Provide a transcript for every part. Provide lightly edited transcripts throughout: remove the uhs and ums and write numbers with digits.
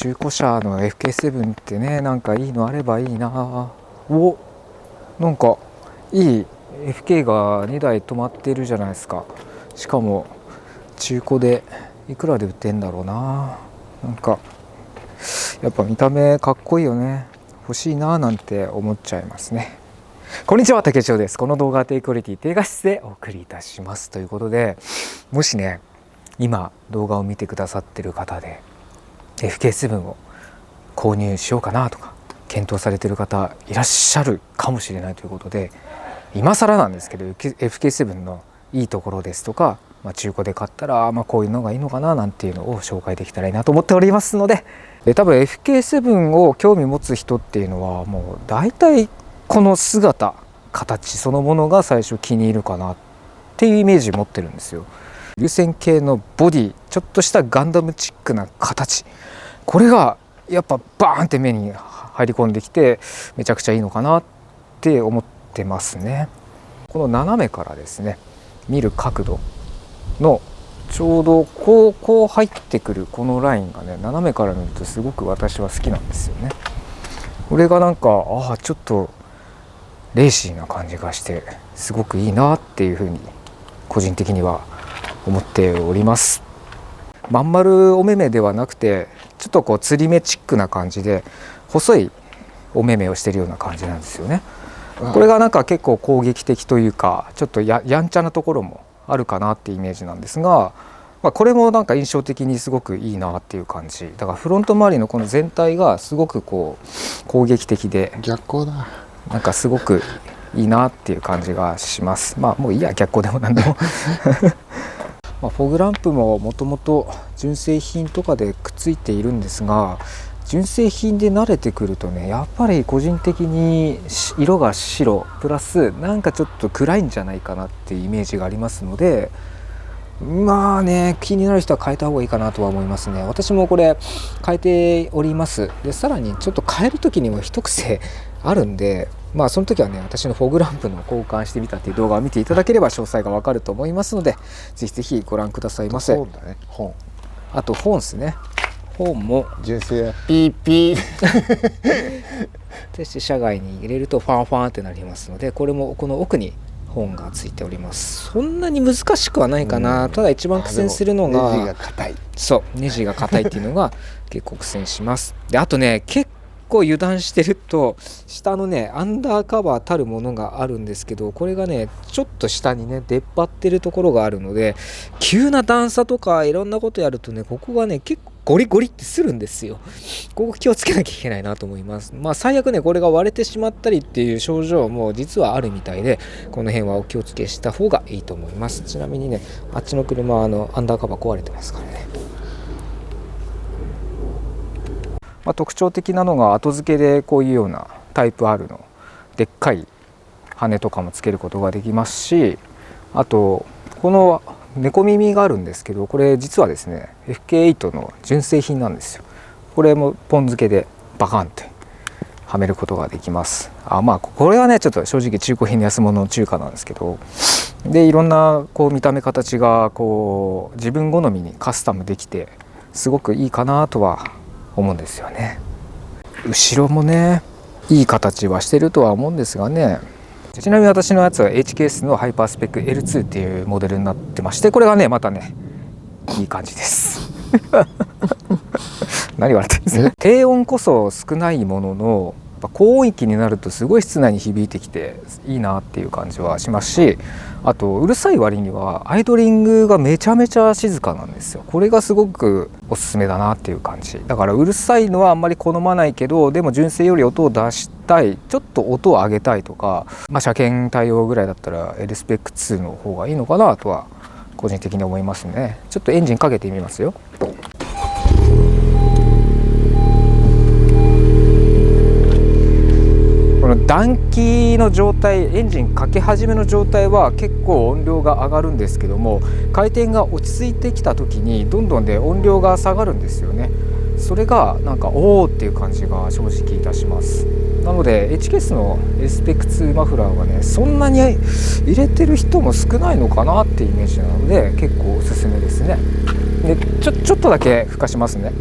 中古車の FK7 ってね、なんかいいのあればいいな。お、なんかいい FK が2台止まってるじゃないですか。しかも中古でいくらで売ってんだろうな。なんかやっぱ見た目かっこいいよね。欲しいななんて思っちゃいますね。こんにちは、竹千代です。この動画は低クオリティ低画質でお送りいたしますということで、もしね今動画を見てくださってる方で FK7 を購入しようかなとか検討されてる方いらっしゃるかもしれないということで、今更なんですけど FK7 のいいところですとか、中古で買ったらこういうのがいいのかななんていうのを紹介できたらいいなと思っておりますので、多分 FK7 を興味持つ人っていうのはもう大体この姿形そのものが最初気に入るかなっていうイメージ持ってるんですよ。流線形のボディ、ちょっとしたガンダムチックな形、これがやっぱバーンって目に入り込んできてめちゃくちゃいいのかなって思ってますね。この斜めからですね見る角度のちょうどこう入ってくるこのラインがね、斜めから見るとすごく私は好きなんですよね。これがなんかちょっとレーシーな感じがしてすごくいいなっていうふうに個人的には思っております。まん丸お目目ではなくてちょっとこう釣り目チックな感じで細いお目目をしてるような感じなんですよね。これがなんか結構攻撃的というかちょっとやんちゃなところもあるかなっていうイメージなんですが、これもなんか印象的にすごくいいなっていう感じだから、フロント周りのこの全体がすごくこう攻撃的で逆光だ、なんかすごくいいなっていう感じがします。もういいや、逆光でもなんでもフォグランプももともと純正品とかでくっついているんですが、純正品で慣れてくるとねやっぱり個人的に色が白プラスなんかちょっと暗いんじゃないかなっていうイメージがありますので、気になる人は変えた方がいいかなとは思いますね。私もこれ変えております。でさらにちょっと変える時にも一癖あるんで、その時はね私のフォグランプの交換してみたっていう動画を見ていただければ詳細がわかると思いますので、ぜひぜひご覧くださいませ。そうだね、本、あと本ですね。本も純正ピーピーそして車外に入れるとファンファンってなりますので、これもこの奥に本がついております。そんなに難しくはないかな。ただ一番苦戦するのがネジが硬い。そうネジが硬いっていうのが結構苦戦します。であとね結構油断してると下のねアンダーカバーたるものがあるんですけど、これがねちょっと下にね出っ張ってるところがあるので、急な段差とかいろんなことやるとねここがね結構ゴリゴリってするんですよ。ここ気をつけなきゃいけないなと思います。最悪ねこれが割れてしまったりっていう症状も実はあるみたいで、この辺はお気をつけした方がいいと思います。ちなみにねあっちの車はアンダーカバー壊れてますからね。特徴的なのが後付けでこういうようなタイプ R のでっかい羽とかもつけることができますし、あとこの猫耳があるんですけど、これ実はですね FK8 の純正品なんですよ。これもポン付けでバカンってはめることができます。これはねちょっと正直中古品の安物の中華なんですけど、でいろんなこう見た目形がこう自分好みにカスタムできてすごくいいかなとは思うんですよね。後ろもねいい形はしてるとは思うんですがね。ちなみに私のやつは HKS のハイパースペック L2 っていうモデルになってまして、これがねまたねいい感じです何笑ってるんですか。低音こそ少ないものの高音域になるとすごい室内に響いてきていいなっていう感じはしますし、あとうるさい割にはアイドリングがめちゃめちゃ静かなんですよ。これがすごくおすすめだなっていう感じだから、うるさいのはあんまり好まないけどでも純正より音を出したい、ちょっと音を上げたいとか、車検対応ぐらいだったら L スペック2の方がいいのかなとは個人的に思いますね。ちょっとエンジンかけてみますよ。暖気の状態、エンジンかけ始めの状態は結構音量が上がるんですけども、回転が落ち着いてきた時にどんどんで音量が下がるんですよね。それがなんかおーっていう感じが正直いたします。なので HKS の SPEC2 マフラーはねそんなに入れてる人も少ないのかなっていうイメージなので結構おすすめですね。でちょっとだけ吹かしますね。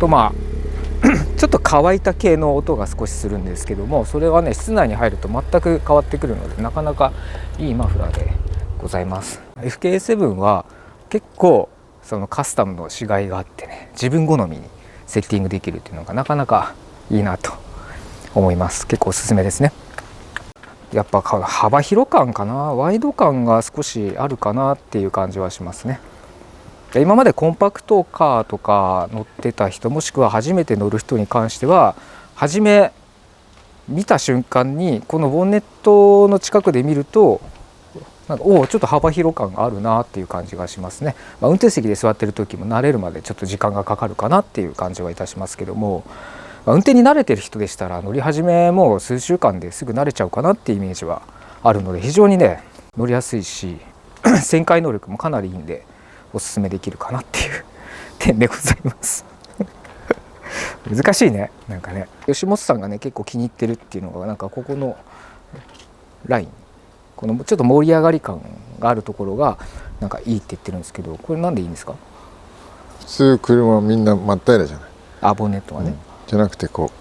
とちょっと乾いた系の音が少しするんですけども、それはね室内に入ると全く変わってくるので、なかなかいいマフラーでございます。 FK7 は結構そのカスタムのしがいがあってね、自分好みにセッティングできるっていうのがなかなかいいなと思います。結構おすすめですね。やっぱ幅広感かな、ワイド感が少しあるかなっていう感じはしますね。今までコンパクトカーとか乗ってた人、もしくは初めて乗る人に関しては、初め見た瞬間にこのボンネットの近くで見るとなんかちょっと幅広感があるなっていう感じがしますね。運転席で座ってる時も慣れるまでちょっと時間がかかるかなっていう感じはいたしますけども、運転に慣れてる人でしたら乗り始めも数週間ですぐ慣れちゃうかなっていうイメージはあるので、非常にね乗りやすいし旋回能力もかなりいいんでおすすめできるかなっていう点でございます難しいね。なんかね、吉本さんがね結構気に入ってるっていうのが、なんかここのライン、このちょっと盛り上がり感があるところがなんかいいって言ってるんですけど、これなんでいいんですか？普通車みんな真っ平らじゃない。ボンネットがね、じゃなくてこ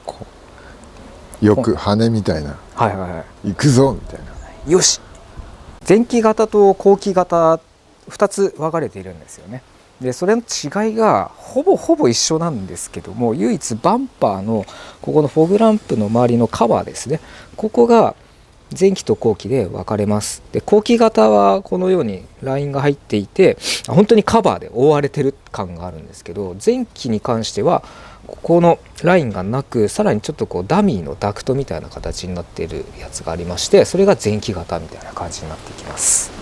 うよく羽みたいな、行くぞみたいな。よし、前期型と後期型2つ分かれているんですよね。でそれの違いがほぼ一緒なんですけども、唯一バンパーのここのフォグランプの周りのカバーですね、ここが前期と後期で分かれます。で後期型はこのようにラインが入っていて、本当にカバーで覆われてる感があるんですけど、前期に関してはここのラインがなく、さらにちょっとこうダミーのダクトみたいな形になっているやつがありまして、それが前期型みたいな感じになっていきます。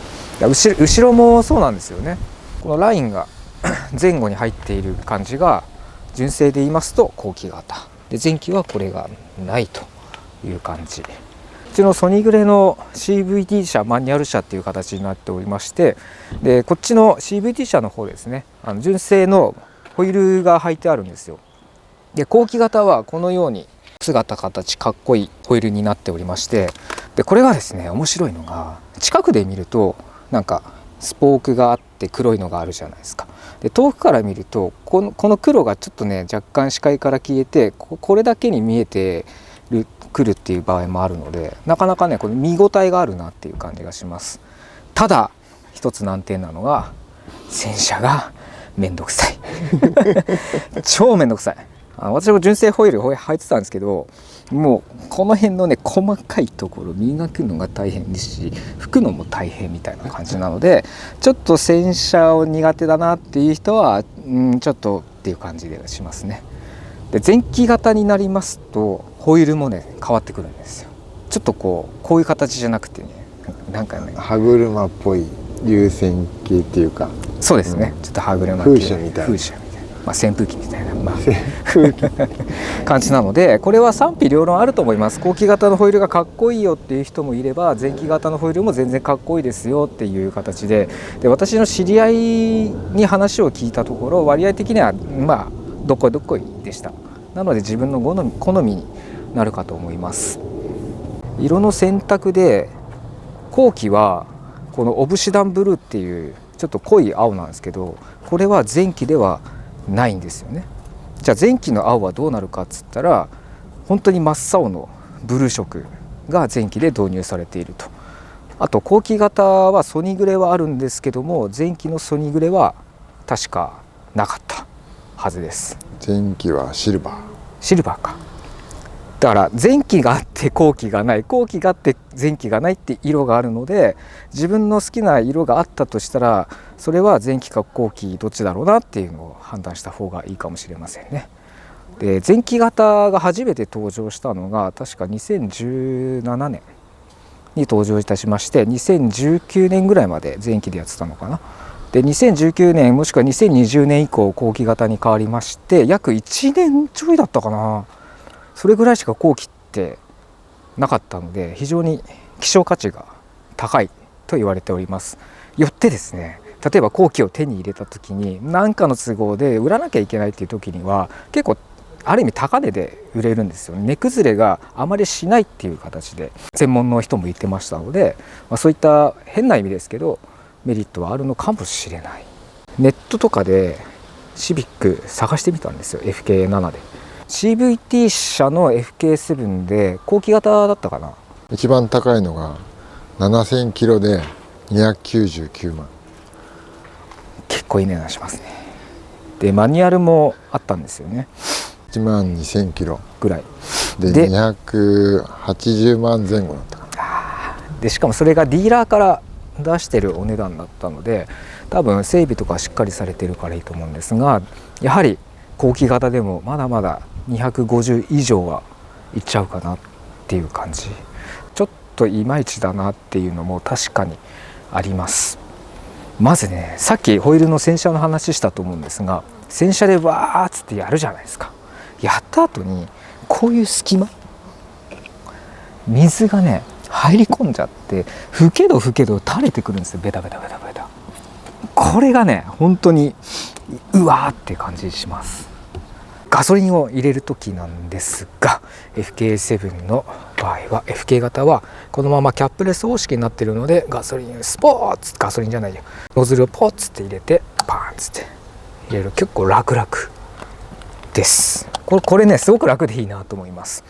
後ろもそうなんですよね。このラインが前後に入っている感じが純正で言いますと後期型で、前期はこれがないという感じ。うちのソニーグレの CVT 車マニュアル車っていう形になっておりまして、でこっちの CVT 車の方ですね、純正のホイールが履いてあるんですよ。で後期型はこのように姿形かっこいいホイールになっておりまして、でこれがですね面白いのが、近くで見るとなんかスポークがあって黒いのがあるじゃないですか。で遠くから見るとこの黒がちょっとね若干視界から消えて、これだけに見えてくるっていう場合もあるので、なかなかねこれ見応えがあるなっていう感じがします。ただ一つ難点なのが洗車がめんどくさい超めんどくさい。私も純正ホイール履いてたんですけど、もうこの辺のね細かいところ磨くのが大変ですし、拭くのも大変みたいな感じなので、ちょっと洗車を苦手だなっていう人はちょっとっていう感じでしますね。で前期型になりますとホイールもね変わってくるんですよ。ちょっとこういう形じゃなくてね、なんかね歯車っぽい流線形っていうか、そうですね、ちょっと歯車風車みたいな、扇風機みたいな、感じなので、これは賛否両論あると思います。後期型のホイールがかっこいいよっていう人もいれば、前期型のホイールも全然かっこいいですよっていう形で、私の知り合いに話を聞いたところ、割合的にはどこどこいでした。なので自分の好みになるかと思います。色の選択で後期はこのオブシダンブルーっていうちょっと濃い青なんですけど、これは前期ではないんですよね。じゃあ前期の青はどうなるかっつったら、本当に真っ青のブルー色が前期で導入されていると。あと後期型はソニーグレはあるんですけども、前期のソニーグレは確かなかったはずです。前期はシルバーか。だから前期があって後期がない、後期があって前期がないって色があるので、自分の好きな色があったとしたら、それは前期か後期どっちだろうなっていうのを判断した方がいいかもしれませんね。で前期型が初めて登場したのが確か2017年に登場いたしまして、2019年ぐらいまで前期でやってたのかな。で2019年もしくは2020年以降後期型に変わりまして、約1年ちょいだったかな、それぐらいしか後期ってなかったので、非常に希少価値が高いと言われております。よってですね、例えば後期を手に入れた時に何かの都合で売らなきゃいけないっていう時には、結構ある意味高値で売れるんですよね。値崩れがあまりしないっていう形で専門の人も言ってましたので、そういった変な意味ですけどメリットはあるのかもしれない。ネットとかでシビック探してみたんですよ FK7 で。 CVT 車の FK7 で後期型だったかな。一番高いのが7000キロで299万。結構いい値段しますね。でマニュアルもあったんですよね。1万2000キロぐらいで280万前後だったかな。でしかもそれがディーラーから出してるお値段だったので、多分整備とかしっかりされてるからいいと思うんですが、やはり後期型でもまだまだ250以上はいっちゃうかなっていう感じ。ちょっといまいちだなっていうのも確かにあります。まずね、さっきホイールの洗車の話したと思うんですが、洗車でわーっつってやるじゃないですか。やった後にこういう隙間、水がね入り込んじゃって吹けど垂れてくるんですよ。ベタベタ。これがね本当にうわーって感じします。ガソリンを入れる時なんですが、 FK7 の場合は FK 型はこのままキャップレス方式になっているので、ガソリンスポーツガソリンじゃないよノズルをポッつって入れてパーンつって入れる。結構楽です。これねすごく楽でいいなと思います。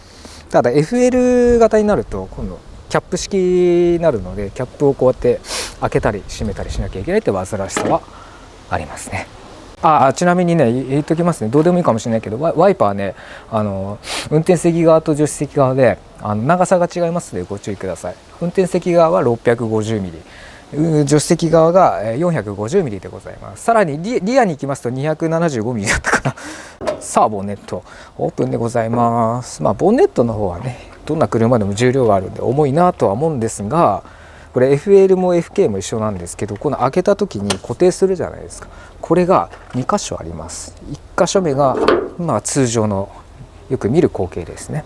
ただ FL 型になると今度キャップ式になるので、キャップをこうやって開けたり閉めたりしなきゃいけないって煩わしさはありますね。ちなみにね言っときますね、どうでもいいかもしれないけど、ワイパーね運転席側と助手席側で長さが違いますのでご注意ください。運転席側は 650mm、助手席側が 450mm でございます。さらにリアに行きますと 275mm だったかな。さあボンネットオープンでございます。ボンネットの方はねどんな車でも重量があるんで重いなとは思うんですが、これ FL も FK も一緒なんですけど、この開けた時に固定するじゃないですか。これが2箇所あります。1箇所目が通常のよく見る光景ですね。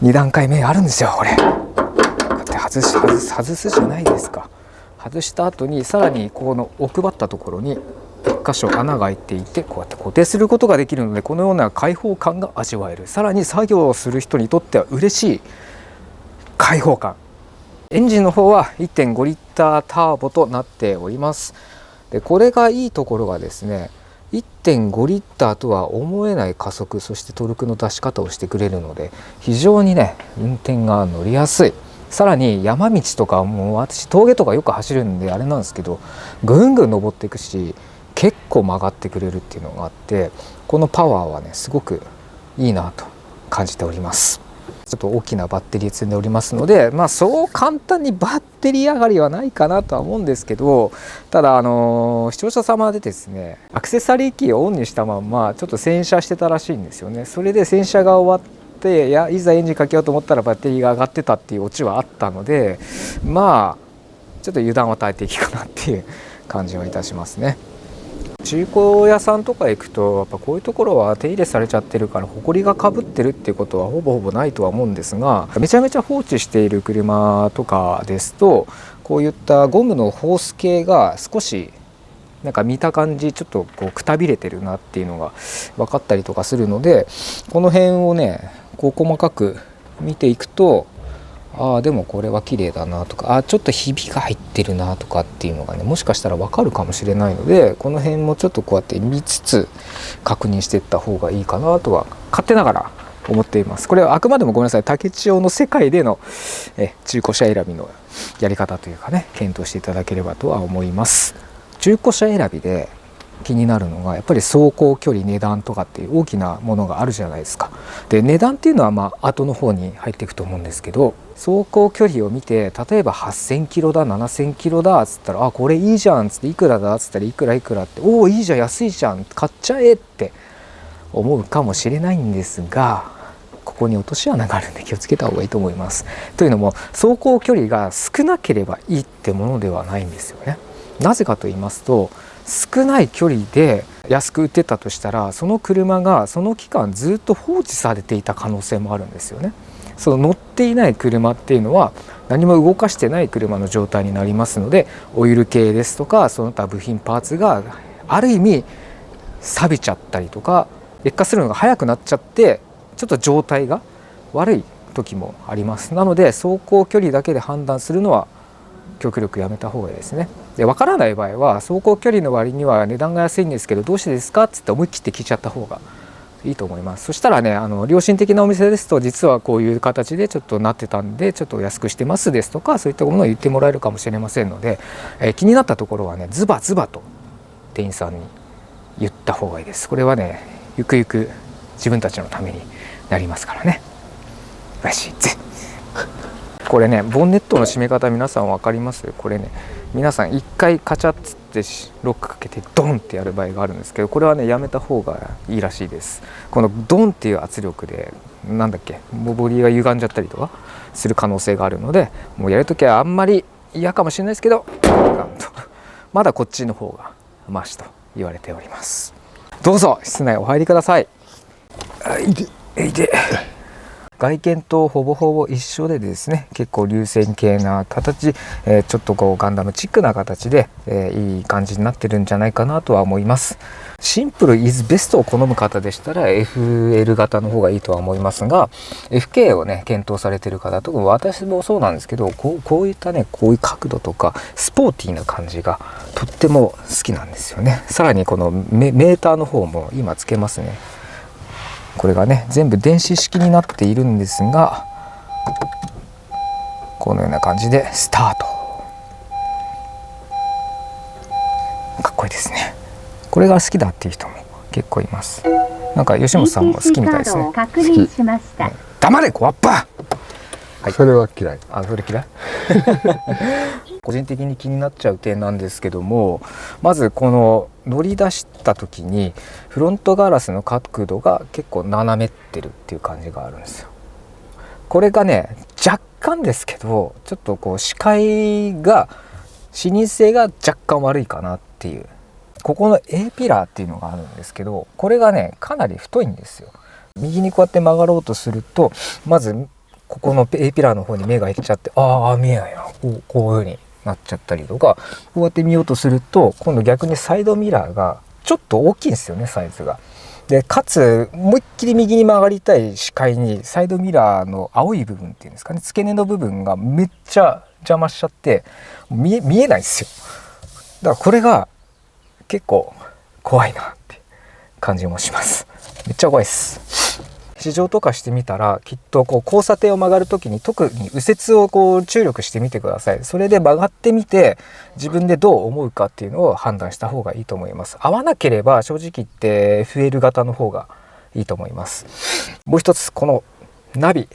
2段階目あるんですよ。これこうやって外すじゃないですか。外した後にさらにこの奥ばったところに1箇所穴が開いていて、こうやって固定することができるので、このような開放感が味わえる。さらに作業をする人にとっては嬉しい開放感。エンジンの方は 1.5 リッターターボとなっております。でこれがいいところがですね、1.5 リッターとは思えない加速、そしてトルクの出し方をしてくれるので非常にね運転が乗りやすい。さらに山道とかも私峠とかよく走るんであれなんですけど、ぐんぐん登っていくし結構曲がってくれるっていうのがあって、このパワーはねすごくいいなと感じております。ちょっと大きなバッテリー積んでおりますので、そう簡単にバッテリー上がりはないかなとは思うんですけど、ただ視聴者様でですねアクセサリーキーをオンにしたまんまちょっと洗車してたらしいんですよね。それで洗車が終わっていざエンジンかけようと思ったらバッテリーが上がってたっていうオチはあったので、ちょっと油断は大敵かなっていう感じはいたしますね。中古屋さんとか行くとやっぱこういうところは手入れされちゃってるから埃がかぶってるっていうことはほぼないとは思うんですが、めちゃめちゃ放置している車とかですとこういったゴムのホース系が少しなんか見た感じちょっとこうくたびれてるなっていうのが分かったりとかするので、この辺をねこう細かく見ていくとでもこれは綺麗だなとか、ちょっとひびが入ってるなとかっていうのがねもしかしたら分かるかもしれないので、この辺もちょっとこうやって見つつ確認していった方がいいかなとは勝手ながら思っています。これはあくまでもごめんなさい、竹千代の世界での中古車選びのやり方というかね検討していただければとは思います。中古車選びで気になるのがやっぱり走行距離値段とかっていう大きなものがあるじゃないですか。で値段っていうのは後の方に入っていくと思うんですけど、走行距離を見て例えば8000キロだ7000キロだっつったらこれいいじゃんっつっていくらだっつったらいくらっていいじゃん安いじゃん買っちゃえって思うかもしれないんですが、ここに落とし穴があるんで気をつけた方がいいと思います。というのも走行距離が少なければいいってものではないんですよね。なぜかと言いますと少ない距離で安く売ってたとしたらその車がその期間ずっと放置されていた可能性もあるんですよね。その乗っていない車っていうのは何も動かしてない車の状態になりますので、オイル系ですとかその他部品パーツがある意味錆びちゃったりとか劣化するのが早くなっちゃってちょっと状態が悪い時もあります。なので走行距離だけで判断するのは極力やめた方がいいですね。で分からない場合は走行距離の割には値段が安いんですけどどうしてですかっつって思い切って聞いちゃった方がいいと思います。そしたらね良心的なお店ですと実はこういう形でちょっとなってたんでちょっと安くしてますですとかそういったものを言ってもらえるかもしれませんので、気になったところはねズバズバと店員さんに言った方がいいです。これはねゆくゆく自分たちのためになりますからね。らしいぜ。これねボンネットの閉め方皆さん分かります？これね皆さん一回カチャッつってロックかけてドンってやる場合があるんですけどこれはねやめた方がいいらしいです。このドンっていう圧力でなんだっけボディが歪んじゃったりとかする可能性があるのでもうやるときはあんまり嫌かもしれないですけどまだこっちの方がマシと言われております。どうぞ室内お入りください。外見とほぼほぼ一緒でですね結構流線形な形、ちょっとこうガンダムチックな形で、いい感じになってるんじゃないかなとは思います。シンプルイズベストを好む方でしたら FL 型の方がいいとは思いますが FK をね検討されてる方とか私もそうなんですけどこういったねこういう角度とかスポーティーな感じがとっても好きなんですよね。さらにこのメーターの方も今つけますね。これがね全部電子式になっているんですがこのような感じでスタート。かっこいいですね。これが好きだっていう人も結構います。なんか吉本さんも好きみたいですね。好き。黙れコアッパー、はい、それは嫌い。それ嫌い個人的に気になっちゃう点なんですけどもまずこの乗り出した時にフロントガラスの角度が結構斜めってるっていう感じがあるんですよ。これがね若干ですけどちょっとこう視認性が若干悪いかなっていう。ここの A ピラーっていうのがあるんですけどこれがねかなり太いんですよ。右にこうやって曲がろうとするとまずここの A ピラーの方に目がいっちゃって見えないなこういう風になっちゃったりとかこうやって見ようとすると今度逆にサイドミラーがちょっと大きいんですよねサイズが。でかつ思いっきり右に曲がりたい視界にサイドミラーの青い部分っていうんですかね付け根の部分がめっちゃ邪魔しちゃって見えないんですよ。だからこれが結構怖いなって感じもします。めっちゃ怖いです。試乗とかしてみたらきっとこう交差点を曲がる時に特に右折をこう注力してみてください。それで曲がってみて自分でどう思うかっていうのを判断した方がいいと思います。合わなければ正直言って FL 型の方がいいと思います。もう一つこのナビ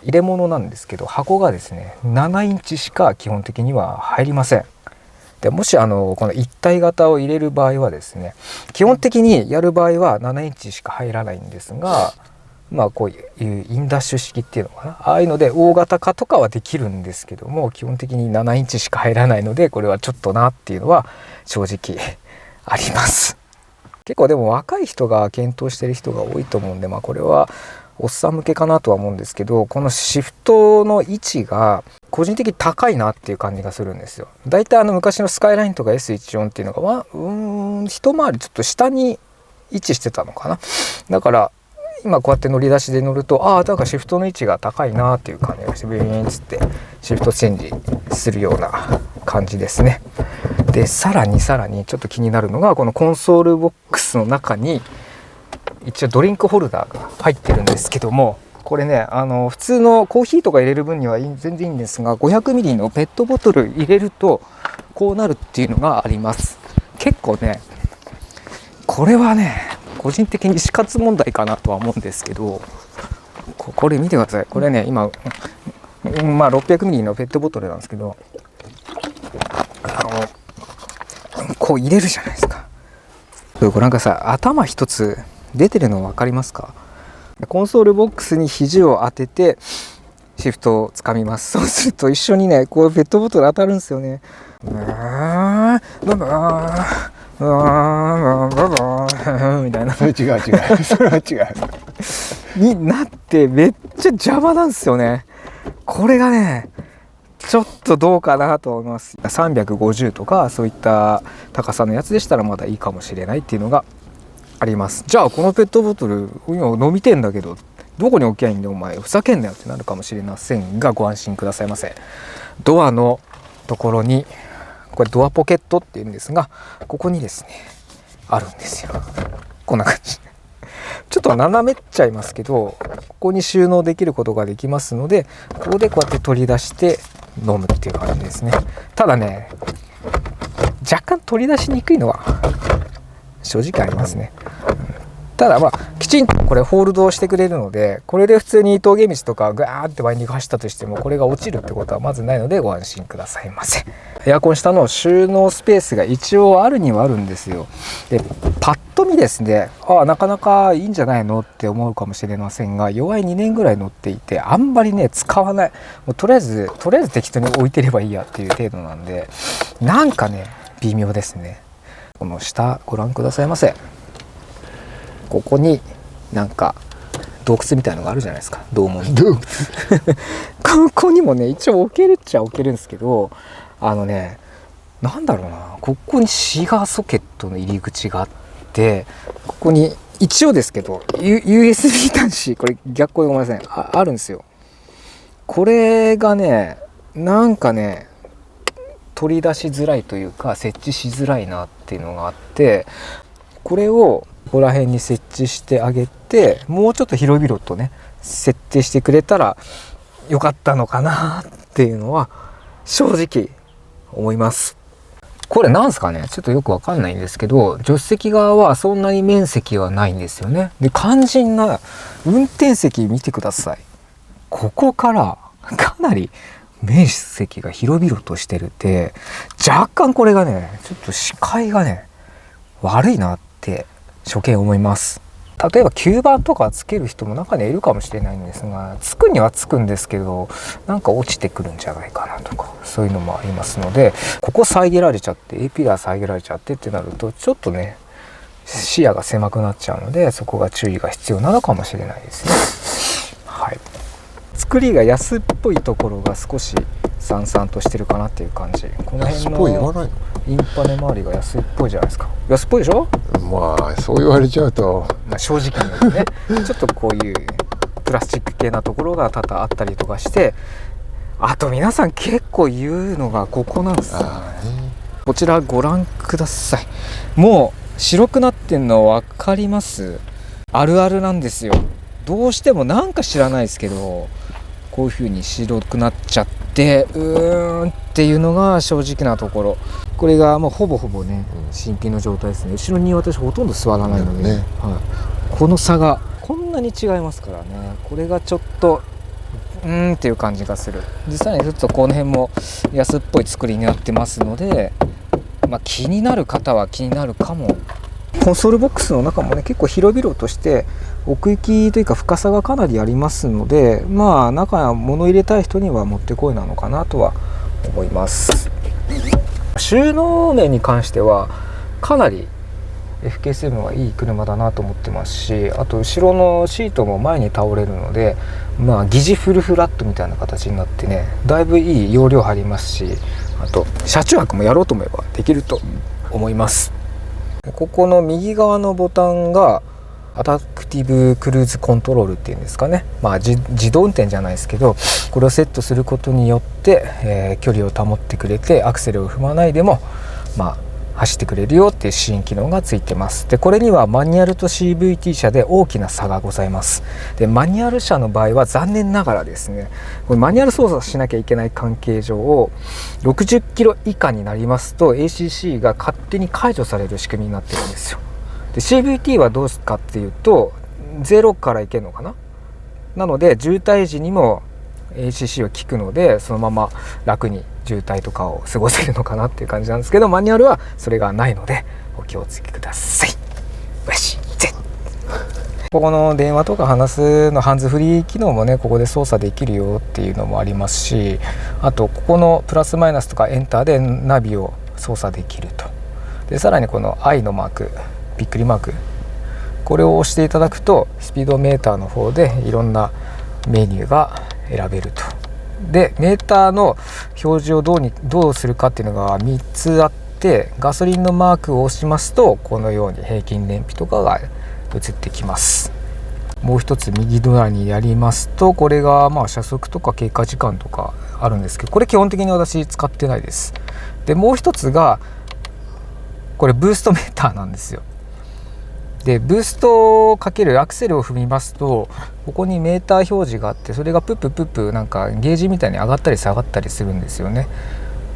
入れ物なんですけど箱がですね7インチしか基本的には入りません。でもしこの一体型を入れる場合はですね基本的にやる場合は7インチしか入らないんですがこういうインダッシュ式っていうのかなああいうので大型化とかはできるんですけども基本的に7インチしか入らないのでこれはちょっとなっていうのは正直あります。結構でも若い人が検討してる人が多いと思うんでこれはおっさん向けかなとは思うんですけどこのシフトの位置が個人的に高いなっていう感じがするんですよ。だいたい昔のスカイラインとか S14 っていうのが一回りちょっと下に位置してたのかな。だから今こうやって乗り出しで乗るとだからシフトの位置が高いなっていう感じがしてビーンつってシフトチェンジするような感じですね。でさらにちょっと気になるのがこのコンソールボックスの中に一応ドリンクホルダーが入ってるんですけどもこれね普通のコーヒーとか入れる分には全然いいんですが 500ml のペットボトル入れるとこうなるっていうのがあります。結構ねこれはね個人的に死活問題かなとは思うんですけどこれ見てください。これね今600ml のペットボトルなんですけどこう入れるじゃないですか。ご覧ください。頭一つ出てるの分かりますか？コンソールボックスに肘を当ててシフトをつかみます。そうすると一緒にねこうペットボトル当たるんですよね。みたいな。それ違うそれは違うになってめっちゃ邪魔なんですよね。これがねちょっとどうかなと思います。350とかそういった高さのやつでしたらまだいいかもしれないっていうのがあります。じゃあこのペットボトル今飲みてんだけどどこに置きゃいいんだお前ふざけんなよってなるかもしれませんがご安心くださいませ。ドアのところに、これドアポケットっていうんですが、ここにですねあるんですよ。こんな感じ。ちょっと斜めっちゃいますけど、ここに収納できることができますので、ここでこうやって取り出して飲むっていう感じですね。ただね、若干取り出しにくいのは正直ありますね。ただきちんとこれホールドしてくれるので、これで普通に峠道とかガーってワインディング走ったとしてもこれが落ちるってことはまずないのでご安心くださいませ。エアコン下の収納スペースが一応あるにはあるんですよ。でパッと見ですね、なかなかいいんじゃないのって思うかもしれませんが、弱い2年ぐらい乗っていてあんまりね使わない、もうとりあえず適当に置いてればいいやっていう程度なんで、なんかね微妙ですね。この下ご覧くださいませ。ここになんか洞窟みたいのがあるじゃないですか、洞門に。ここにもね一応置けるっちゃ置けるんですけど、なんだろうな、ここにシガーソケットの入り口があって、ここに一応ですけど USB 端子、これ逆光でごめんなさい、あるんですよ。これがねなんかね取り出しづらいというか設置しづらいなっていうのがあって、これをここら辺に設置してあげて、もうちょっと広々とね設定してくれたらよかったのかなっていうのは正直思います。これなんすかね、ちょっとよくわかんないんですけど、助手席側はそんなに面積はないんですよね。で肝心な運転席見てください。ここからかなり面積が広々としてるって、若干これがねちょっと視界がね悪いなって初見思います。例えば吸盤とかつける人も中にはいるかもしれないんですが、つくにはつくんですけどなんか落ちてくるんじゃないかなとか、そういうのもありますので、ここ遮られちゃって A ピラー遮られちゃってってなるとちょっとね視野が狭くなっちゃうので、そこが注意が必要なのかもしれないですね。はい、作りが安っぽいところが少しさんさんとしてるかなっていう感じ。この辺のインパネ周りが安っぽいじゃないですか。安っぽいでしょ。まあそう言われちゃうと、正直に言うとねちょっとこういうプラスチック系なところが多々あったりとかして、あと皆さん結構言うのがここなんですよね。こちらご覧ください。もう白くなってんの分かります？あるあるなんですよ。どうしてもなんか知らないですけどこういう風に白くなっちゃってっていうのが正直なところ。これがもうほぼほぼね新品の状態ですね。後ろに私ほとんど座らないので、はい、この差がこんなに違いますからね。これがちょっとっていう感じがする。実際にちょっとこの辺も安っぽい作りになってますので、気になる方は気になるかも。コンソールボックスの中もね結構広々として奥行きというか深さがかなりありますので、中物入れたい人にはもってこいなのかなとは思います。収納面に関してはかなり FK7 はいい車だなと思ってますし、あと後ろのシートも前に倒れるので、疑似フルフラットみたいな形になってね、だいぶいい容量入りますし、あと車中泊もやろうと思えばできると思います。ここの右側のボタンがアダプティブクルーズコントロールっていうんですかね、自動運転じゃないですけど、これをセットすることによって、距離を保ってくれてアクセルを踏まないでも走ってくれるよっていう支援機能がついてます。でこれにはマニュアルと CVT 車で大きな差がございます。でマニュアル車の場合は残念ながらですね、これマニュアル操作しなきゃいけない関係上60キロ以下になりますと ACC が勝手に解除される仕組みになってるんですよ。で CVT はどうかっていうと0からいけるのかな。なので渋滞時にも ACC は効くので、そのまま楽に渋滞とかを過ごせるのかなっていう感じなんですけど、マニュアルはそれがないのでお気をつけください。ここの電話とか話すのハンズフリー機能もねここで操作できるよっていうのもありますし、あとここのプラスマイナスとかエンターでナビを操作できると。でさらにこの I のマーク、びっくりマーク、これを押していただくとスピードメーターの方でいろんなメニューが選べると。でメーターの表示をどうするかっていうのが3つあって、ガソリンのマークを押しますとこのように平均燃費とかが移ってきます。もう一つ右隣にやりますと、これが車速とか経過時間とかあるんですけど、これ基本的に私使ってないです。でもう一つがこれブーストメーターなんですよ。でブーストをかけるアクセルを踏みますと、ここにメーター表示があって、それがプッププップなんかゲージみたいに上がったり下がったりするんですよね。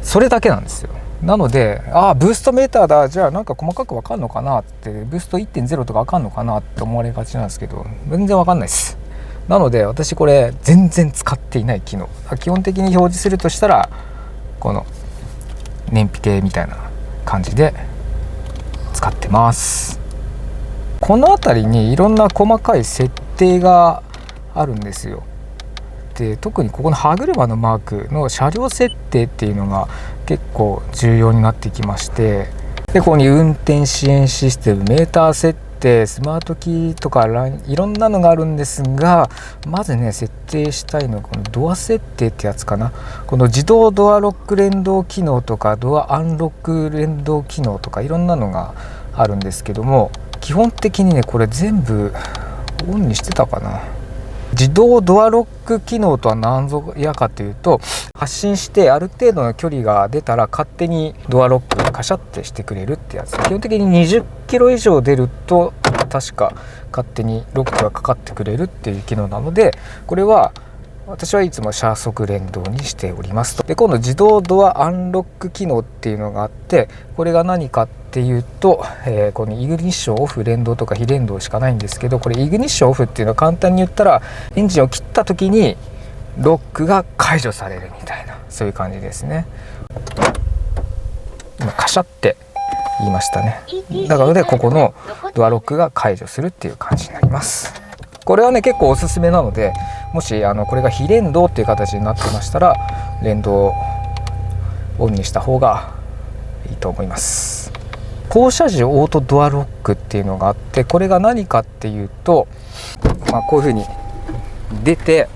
それだけなんですよ。なのでブーストメーターだ、じゃあなんか細かく分かんのかなって、ブースト 1.0 とか分かんのかなって思われがちなんですけど、全然分かんないです。なので私これ全然使っていない機能。基本的に表示するとしたらこの燃費計みたいな感じで使ってます。この辺りにいろんな細かい設定があるんですよ。で特にここの歯車のマークの車両設定っていうのが結構重要になってきまして、でここに運転支援システム、メーター設定、スマートキーとかいろんなのがあるんですが、まずね設定したいのはこのドア設定ってやつかな。この自動ドアロック連動機能とかドアアンロック連動機能とかいろんなのがあるんですけども、基本的にねこれ全部オンにしてたかな。自動ドアロック機能とは何ぞやかというと、発進してある程度の距離が出たら勝手にドアロックがカシャってしてくれるってやつ。基本的に20キロ以上出ると確か勝手にロックがかかってくれるっていう機能なので、これは私はいつも車速連動にしておりますと。で今度自動ドアアンロック機能っていうのがあって、これが何かっていうと、このイグニッションオフ連動とか非連動しかないんですけど、これイグニッションオフっていうのは簡単に言ったらエンジンを切った時にロックが解除されるみたいな、そういう感じですね。今カシャって言いましたね。だからでここのドアロックが解除するっていう感じになります。これはね結構おすすめなので、もしこれが非連動っていう形になってましたら連動をオンにした方がいいと思います。降車時オートドアロックっていうのがあって、これが何かっていうと、こういう風に出て、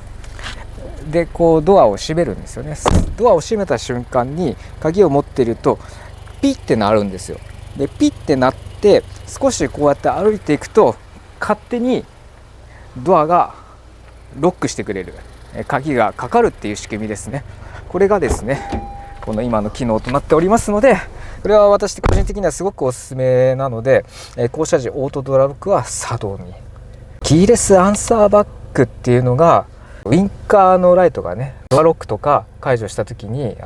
でこうドアを閉めるんですよね。ドアを閉めた瞬間に鍵を持ってるとピッてなるんですよ。でピッてなって少しこうやって歩いていくと勝手にドアがロックしてくれる、鍵がかかるっていう仕組みですね。これがですねこの今の機能となっておりますので、これは私個人的にはすごくおすすめなので、降車時オートドアロックは作動に。キーレスアンサーバックっていうのがウインカーのライトがねドアロックとか解除した時に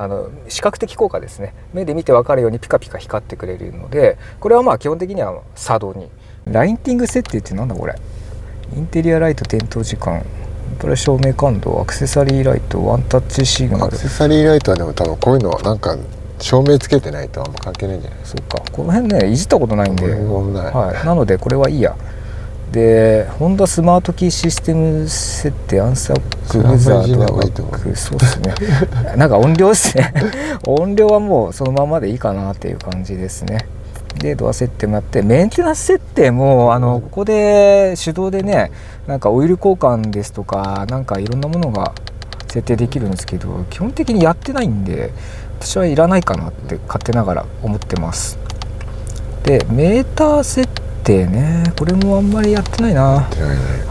視覚的効果ですね、目で見て分かるようにピカピカ光ってくれるので、これは基本的には作動に。ライティング設定ってなんだこれ。インテリアライト点灯時間、これ照明感度、アクセサリーライト、ワンタッチシグナル。アクセサリーライトはでも多分こういうのはなんか照明つけてないとあんま関係ないんじゃない。そうか、この辺ねいじったことないんで、はい、なのでこれはいいや。でホンダスマートキーシステム設定、アンサークブザードアロック、そうですねなんか音量ですね音量はもうそのままでいいかなっていう感じですね。でドア設定もやって、メンテナンス設定もここで手動でねなんかオイル交換ですとかなんかいろんなものが設定できるんですけど、基本的にやってないんで私はいらないかなって勝手ながら思ってます。でメーター設定ね、これもあんまりやってないな。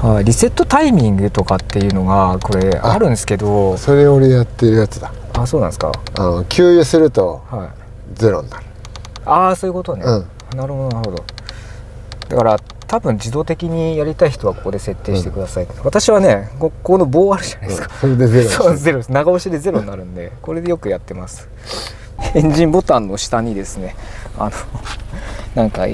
はい、リセットタイミングとかっていうのがこれあるんですけど、それ俺やってるやつだ。あ、そうなんですか。給油するとゼロになる。そういうことね、なるほどなるほど。だから多分自動的にやりたい人はここで設定してください。私はねここの棒あるじゃないですか、それでゼロそうゼロです。長押しでゼロになるんでこれでよくやってます。エンジンボタンの下にですねなんか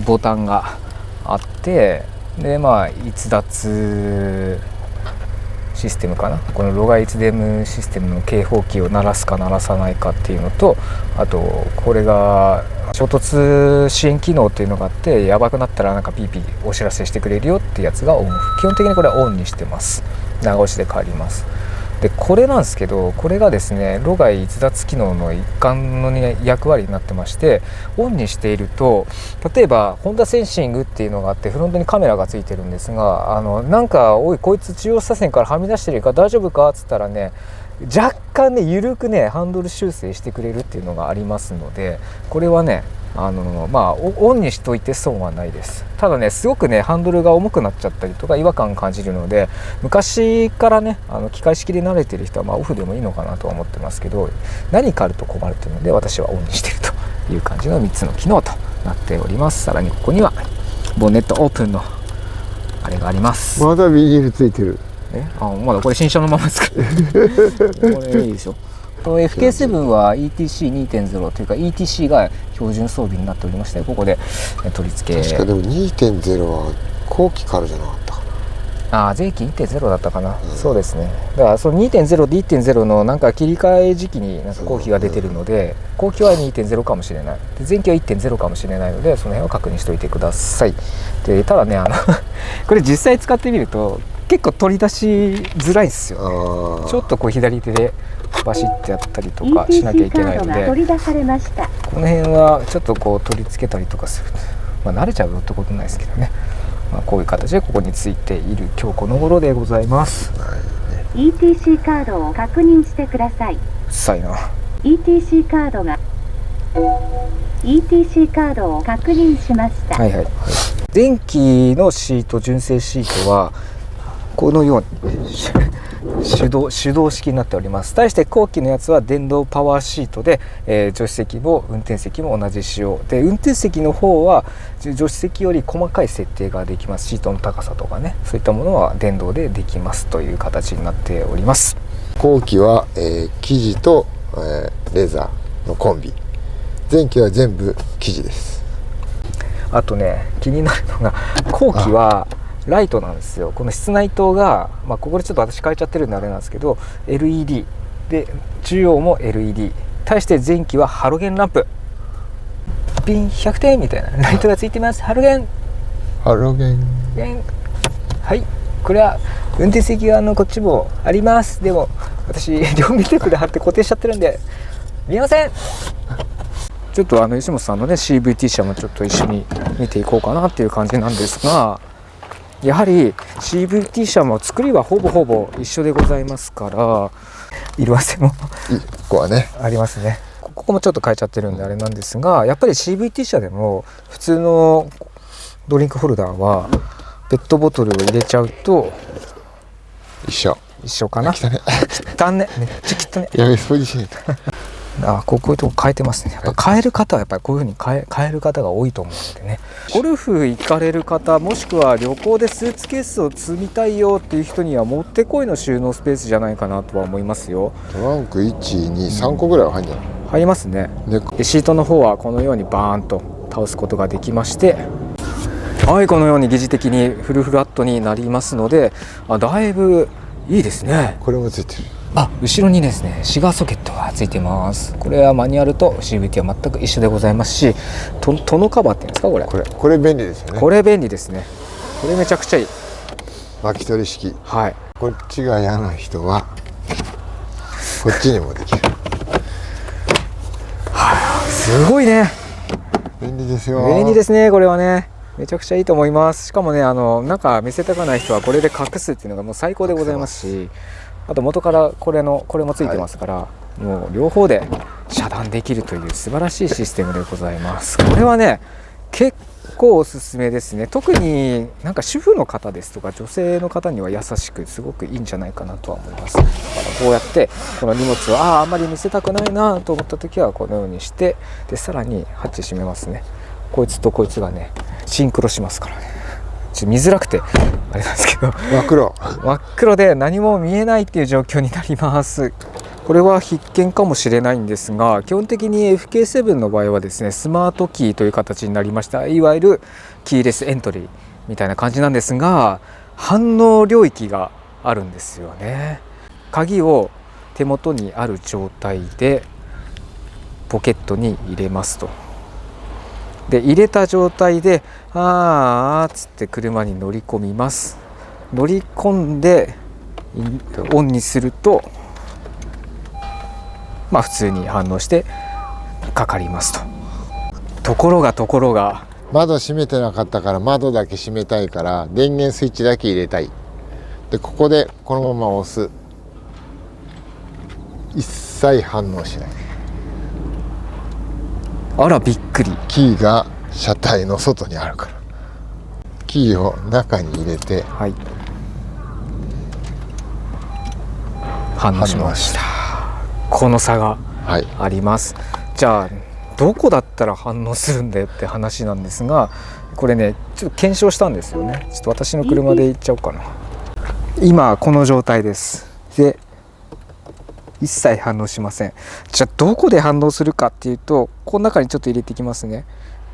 ボタンがあって、で逸脱システムかな、この路外逸電システムの警報器を鳴らすか鳴らさないかっていうのと、あとこれが衝突支援機能っていうのがあって、やばくなったらなんかピーピーお知らせしてくれるよってやつがオン。基本的にこれはオンにしてます。長押しで変わります。でこれなんですけど、これがですね路外逸脱機能の一環の、役割になってまして、オンにしていると例えばホンダセンシングっていうのがあってフロントにカメラがついてるんですが、なんかおいこいつ中央車線からはみ出してるから大丈夫かっつったらね、若干ね緩くねハンドル修正してくれるっていうのがありますので、これはねオンにしといて損はないです。ただねすごくねハンドルが重くなっちゃったりとか違和感感じるので、昔からね機械式で慣れてる人はオフでもいいのかなとは思ってますけど、何かあると困るというので私はオンにしているという感じの3つの機能となっております。さらにここにはボンネットオープンのあれがあります。まだビニールついてる。まだこれ新車のままですからこれいいでしょ。FK7 は ETC2.0 というか ETC が標準装備になっておりまして、ここで取り付け、確かでも 2.0 は後期からじゃなかったかな。前期 1.0 だったかな、そうですね。だからその 2.0 で 1.0 のなんか切り替え時期になんか後期が出てるので、後期は 2.0 かもしれない、で前期は 1.0 かもしれないので、その辺は確認しておいてください。でただねこれ実際使ってみると結構取り出しづらいんですよね。ちょっとこう左手でバシッてやったりとかしなきゃいけないので、この辺はちょっとこう取り付けたりとかすると、慣れちゃうってことないですけどね、こういう形でここについている今日この頃でございます。ETC カードを確認してください。うっさいな。 ETC カードを確認しました。前期のシート、純正シートはこのように手動式になっております。対して後期のやつは電動パワーシートで、助手席も運転席も同じ仕様で、運転席の方は助手席より細かい設定ができます。シートの高さとかね、そういったものは電動でできますという形になっております。後期は、生地と、レザーのコンビ、前期は全部生地です。あとね気になるのが後期はライトなんですよ。この室内灯が、ここでちょっと私変えちゃってるんであれなんですけど LED で、中央も LED、 対して前期はハロゲンランプ、ピン100点みたいなライトがついてます。ハロゲン、はい、これは運転席側のこっちもあります。でも私両面テープで貼って固定しちゃってるんで見えません。ちょっと吉本さんのね CVT 車もちょっと一緒に見ていこうかなっていう感じなんですが、やはり CVT 車も作りはほぼ一緒でございますから、色あせもここはねありますね。ここもちょっと変えちゃってるんであれなんですが、やっぱり CVT 車でも普通のドリンクホルダーはペットボトルを入れちゃうと一緒かな。汚ね、めっちゃ汚ね。やべ、掃除しないと。こういうとこ変えてますね。やっぱ変える方はやっぱりこういう風に変える方が多いと思うのでね、ゴルフ行かれる方、もしくは旅行でスーツケースを積みたいよっていう人にはもってこいの収納スペースじゃないかなとは思いますよ。トランク1、2、3個ぐらいは入るんじゃない？入りますね。でシートの方はこのようにバーンと倒すことができまして、はい、このように疑似的にフルフラットになりますので、だいぶいいですね。これもついてる。後ろにですねシガーソケットがついてます。これはマニュアルと CVT は全く一緒でございますし、トノカバーっていうんですか、これ便利ですよね。これ便利ですね。これめちゃくちゃいい。巻き取り式。はい。こっちが嫌な人はこっちにもできる。すごいね。便利ですよ。便利ですね。これはねめちゃくちゃいいと思います。しかもね中見せたくない人はこれで隠すっていうのがもう最高でございますし、あと元からこれもついてますから、もう両方で遮断できるという素晴らしいシステムでございます。これはね結構おすすめですね。特になんか主婦の方ですとか女性の方には優しくすごくいいんじゃないかなとは思います。だからこうやってこの荷物をあんまり見せたくないなと思った時はこのようにして、でさらにハッチ閉めますね。こいつとこいつがねシンクロしますからね。見づらくてあれなんですけど、真っ黒で何も見えないっていう状況になります。これは必見かもしれないんですが、基本的に FK7 の場合はですねスマートキーという形になりました。いわゆるキーレスエントリーみたいな感じなんですが、反応領域があるんですよね。鍵を手元にある状態でポケットに入れますと。で入れた状態でっつって車に乗り込みます。乗り込んでオンにすると普通に反応してかかりますと。ところが窓閉めてなかったから窓だけ閉めたいから電源スイッチだけ入れたい。でここでこのまま押す。一切反応しない。あらびっくり。キーが車体の外にあるから。キーを中に入れてはい、反応しました。この差がはいあります。じゃあどこだったら反応するんだよって話なんですが、これねちょっと検証したんですよね。ちょっと私の車で行っちゃおうかな。今この状態です。で一切反応しません。じゃあどこで反応するかっていうと、この中にちょっと入れていきますね。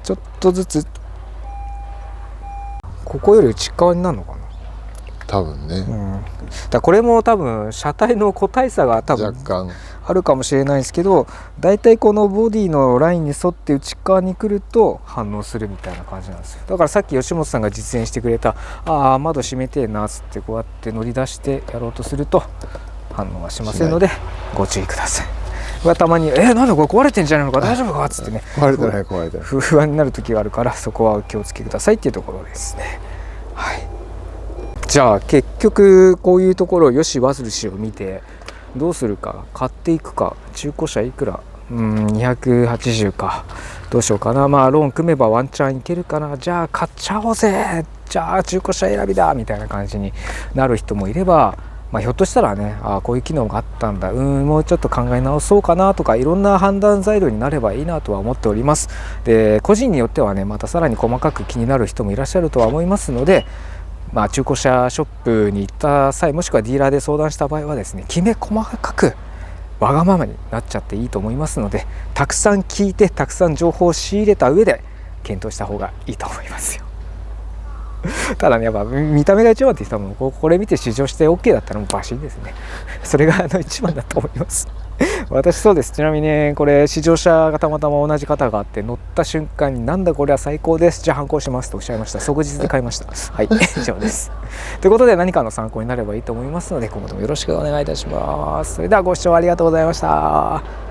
ちょっとずつここより内側になるのかな。多分ね、だこれも多分車体の個体差が多分若干あるかもしれないですけど、だいたいこのボディのラインに沿って内側に来ると反応するみたいな感じなんですよ。だからさっき吉本さんが実演してくれた窓閉めてえなっつってこうやって乗り出してやろうとすると反応はしませんのでご注意ください。これはたまになんだこれ壊れてんじゃないのか大丈夫かっつってね、壊れてない壊れてない。不安になる時があるから、そこはお気をつけくださいっていうところですね。はい、じゃあ結局こういうところをよしわずるしを見てどうするか、買っていくか、中古車いくら、280か、どうしようかな、まあローン組めばワンチャンいけるかな、じゃあ買っちゃおうぜ、じゃあ中古車選びだみたいな感じになる人もいれば、ひょっとしたらね、こういう機能があったんだ、もうちょっと考え直そうかなとか、いろんな判断材料になればいいなとは思っております。で個人によってはね、またさらに細かく気になる人もいらっしゃるとは思いますので、中古車ショップに行った際、もしくはディーラーで相談した場合はですね、きめ細かくわがままになっちゃっていいと思いますので、たくさん聞いてたくさん情報を仕入れた上で検討した方がいいと思いますよ。ただね、やっぱ見た目が一番って人もこれ見て試乗して OK だったらもうバシッですね。それが一番だと思います。私そうです。ちなみにね、これ試乗車がたまたま同じ方があって、乗った瞬間になんだこれは最高です、じゃあ反抗しますとおっしゃいました。即日で買いました。はい、以上です。ということで何かの参考になればいいと思いますので、今後ともよろしくお願いいたします。それではご視聴ありがとうございました。